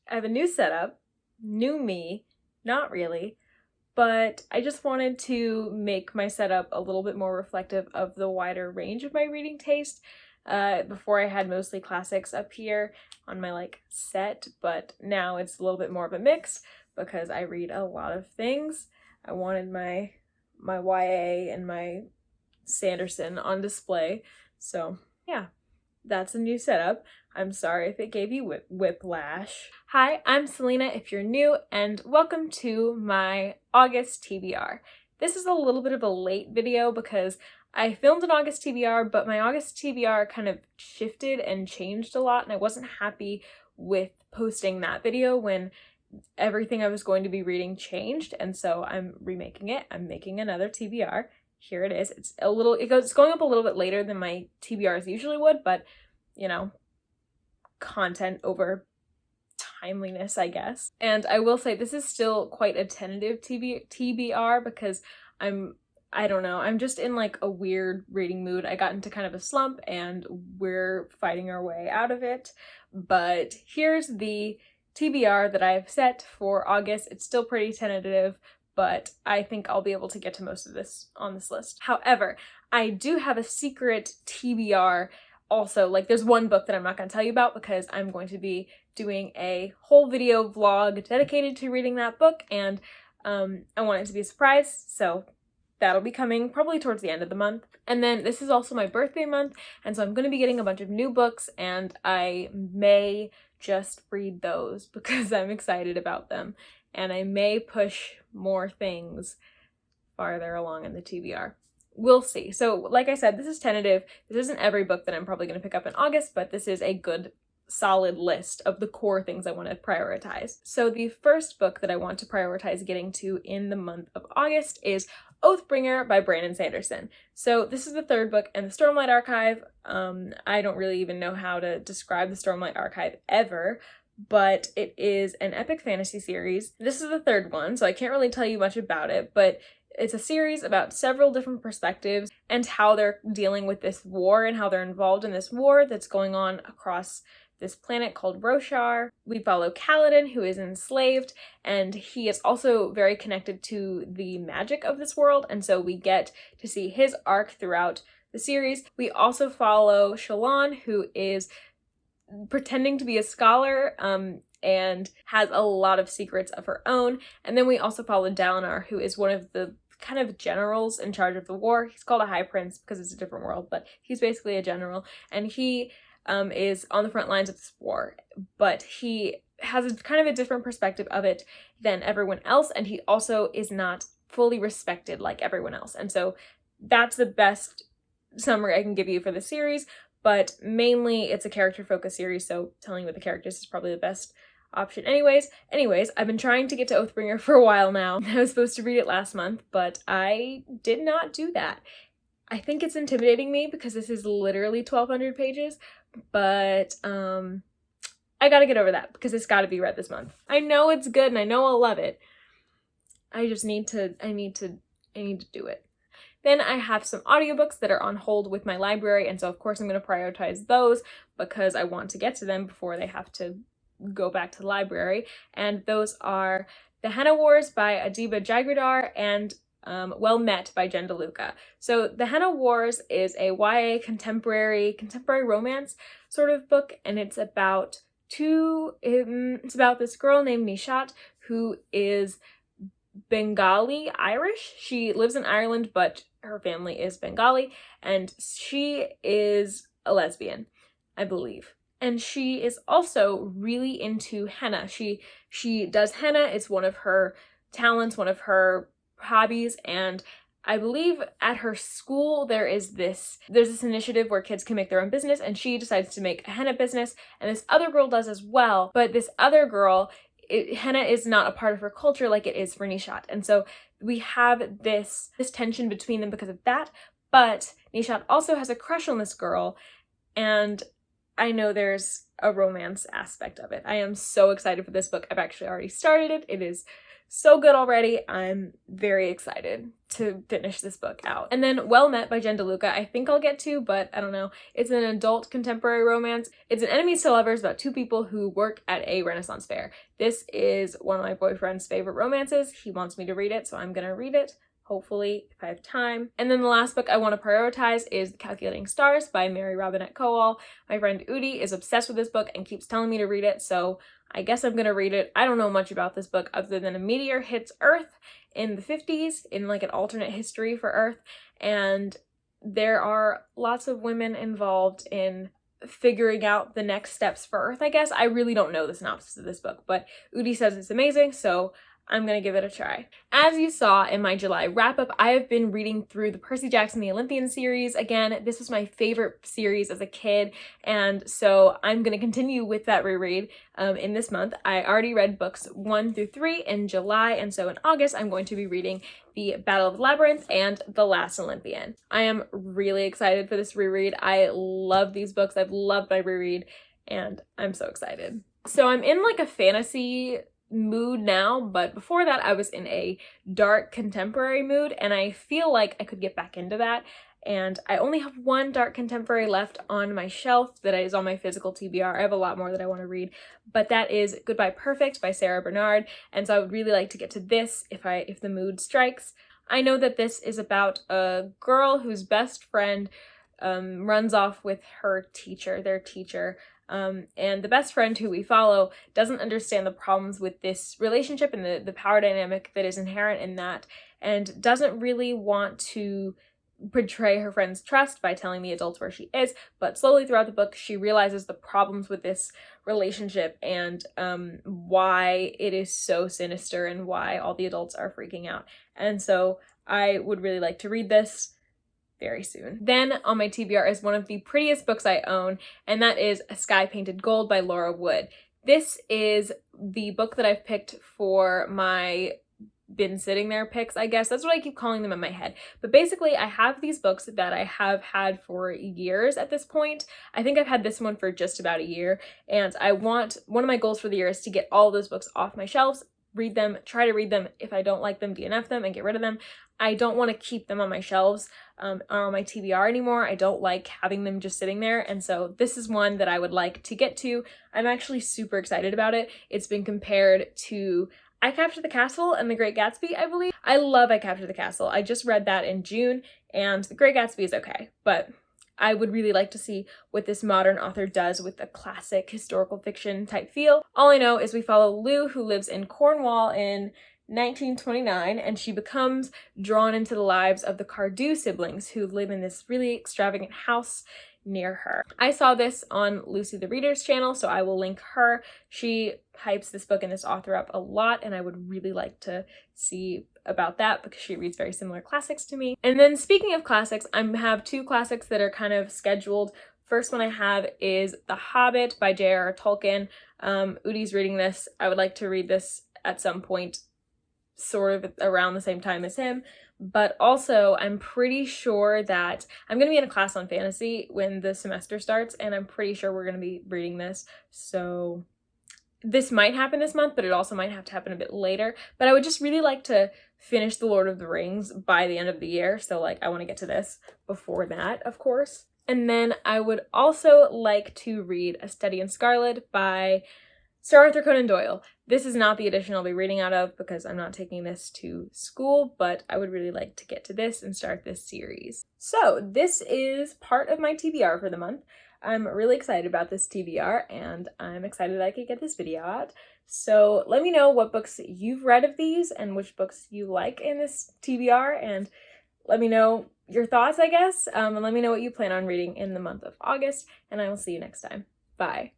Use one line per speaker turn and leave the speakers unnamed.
I have a new setup, new me, not really, but I just wanted to make my setup a little bit more reflective of the wider range of my reading taste. Before I had mostly classics up here on my set, but now it's a little bit more of a mix because I read a lot of things. I wanted my YA and my Sanderson on display, so yeah, that's a new setup. I'm sorry if it gave you whiplash. Hi, I'm Selena if you're new, and welcome to my August TBR. This is a little bit of a late video because I filmed an August TBR, but my August TBR kind of shifted and changed a lot, and I wasn't happy with posting that video when everything I was going to be reading changed, and so I'm remaking it. I'm making another TBR. Here it is. It's going up a little bit later than my TBRs usually would, but you know, content over timeliness, I guess. And I will say this is still quite a tentative TBR because I don't know, I'm just in a weird reading mood. I got into kind of a slump and we're fighting our way out of it. But here's the TBR that I've set for August. It's still pretty tentative, but I think I'll be able to get to most of this on this list. However, I do have a secret TBR also. There's one book that I'm not going to tell you about because I'm going to be doing a whole video vlog dedicated to reading that book, and I want it to be a surprise, so that'll be coming probably towards the end of the month. And then this is also my birthday month, and so I'm going to be getting a bunch of new books, and I may just read those because I'm excited about them, and I may push more things farther along in the TBR. We'll see. So like I said, this is tentative. This isn't every book that I'm probably going to pick up in August, but this is a good solid list of the core things I want to prioritize. So the first book that I want to prioritize getting to in the month of August is Oathbringer by Brandon Sanderson. So this is the third book in the Stormlight Archive. I don't really even know how to describe the Stormlight Archive ever, but it is an epic fantasy series. This is the third one, so I can't really tell you much about it, but it's a series about several different perspectives and how they're dealing with this war and how they're involved in this war that's going on across this planet called Roshar. We follow Kaladin, who is enslaved, and he is also very connected to the magic of this world, and so we get to see his arc throughout the series. We also follow Shallan, who is pretending to be a scholar, and has a lot of secrets of her own. And then we also follow Dalinar, who is one of the kind of generals in charge of the war. He's called a high prince because it's a different world, but he's basically a general, and he is on the front lines of this war, but he has a kind of a different perspective of it than everyone else, and he also is not fully respected like everyone else. And so that's the best summary I can give you for the series, but mainly it's a character-focused series, so telling you about the characters is probably the best option. Anyways, I've been trying to get to Oathbringer for a while now. I was supposed to read it last month, but I did not do that. I think it's intimidating me because this is literally 1,200 pages, but I gotta get over that because it's gotta be read this month. I know it's good and I know I'll love it. I just need to do it. Then I have some audiobooks that are on hold with my library, and so of course I'm going to prioritize those because I want to get to them before they have to go back to the library. And those are The Henna Wars by Adiba Jagridar and Well Met by Jen DeLuca. So The Henna Wars is a YA contemporary romance sort of book, and it's about this girl named Nishat who is Bengali Irish. She lives in Ireland, but her family is Bengali, and she is a lesbian, I believe. And she is also really into henna. She does henna. It's one of her talents, one of her hobbies, and I believe at her school there's this initiative where kids can make their own business, and she decides to make a henna business, and this other girl does as well, but this other girl, henna is not a part of her culture like it is for Nishat, and so we have this tension between them because of that, but Nishat also has a crush on this girl, and I know there's a romance aspect of it. I am so excited for this book. I've actually already started it. It is so good already. I'm very excited to finish this book out. And then Well Met by Jen DeLuca, I think I'll get to, but I don't know. It's an adult contemporary romance. It's an enemies to lovers about two people who work at a Renaissance fair. This is one of my boyfriend's favorite romances. He wants me to read it, so I'm gonna read it. Hopefully, if I have time. And then the last book I want to prioritize is Calculating Stars by Mary Robinette Kowal. My friend Udi is obsessed with this book and keeps telling me to read it, so I guess I'm gonna read it. I don't know much about this book other than a meteor hits Earth in the 50s, in like an alternate history for Earth, and there are lots of women involved in figuring out the next steps for Earth, I guess. I really don't know the synopsis of this book, but Udi says it's amazing, so I'm gonna give it a try. As you saw in my July wrap-up, I have been reading through the Percy Jackson The Olympian series. Again, this was my favorite series as a kid, and so I'm gonna continue with that reread in this month. I already read books 1 through 3 in July, and so in August I'm going to be reading The Battle of the Labyrinth and The Last Olympian. I am really excited for this reread. I love these books. I've loved my reread, and I'm so excited. So I'm in like a fantasy mood now, but before that I was in a dark contemporary mood, and I feel like I could get back into that. And I only have one dark contemporary left on my shelf that is on my physical TBR. I have a lot more that I want to read, but that is Goodbye Perfect by Sarah Bernard, and so I would really like to get to this if the mood strikes. I know that this is about a girl whose best friend runs off with their teacher. And the best friend who we follow doesn't understand the problems with this relationship and the power dynamic that is inherent in that, and doesn't really want to betray her friend's trust by telling the adults where she is, but slowly throughout the book she realizes the problems with this relationship and why it is so sinister and why all the adults are freaking out. And so I would really like to read this very soon. Then on my TBR is one of the prettiest books I own, and that is A Sky Painted Gold by Laura Wood. This is the book that I've picked for my been sitting there picks, I guess. That's what I keep calling them in my head. But basically, I have these books that I have had for years at this point. I think I've had this one for just about a year, and one of my goals for the year is to get all those books off my shelves, read them, try to read them. If I don't like them, DNF them and get rid of them. I don't want to keep them on my shelves or on my TBR anymore. I don't like having them just sitting there, and so this is one that I would like to get to. I'm actually super excited about it. It's been compared to I Captured the Castle and The Great Gatsby, I believe. I love I Captured the Castle. I just read that in June, and The Great Gatsby is okay, but I would really like to see what this modern author does with the classic historical fiction type feel. All I know is we follow Lou, who lives in Cornwall in 1929, and she becomes drawn into the lives of the Cardew siblings who live in this really extravagant house near her. I saw this on Lucy the Reader's channel, so I will link her. She hypes this book and this author up a lot, and I would really like to see about that because she reads very similar classics to me. And then speaking of classics, I have 2 classics that are kind of scheduled. First one I have is The Hobbit by J.R.R. Tolkien. Udi's reading this. I would like to read this at some point sort of around the same time as him, but also I'm pretty sure that I'm going to be in a class on fantasy when the semester starts, and I'm pretty sure we're going to be reading this, so this might happen this month, but it also might have to happen a bit later. But I would just really like to finish The Lord of the Rings by the end of the year, so like I want to get to this before that, of course. And then I would also like to read A Study in Scarlet by Sir Arthur Conan Doyle. This is not the edition I'll be reading out of because I'm not taking this to school, but I would really like to get to this and start this series. So this is part of my TBR for the month. I'm really excited about this TBR, and I'm excited I could get this video out. So let me know what books you've read of these and which books you like in this TBR, and let me know your thoughts, I guess, and let me know what you plan on reading in the month of August, and I will see you next time. Bye.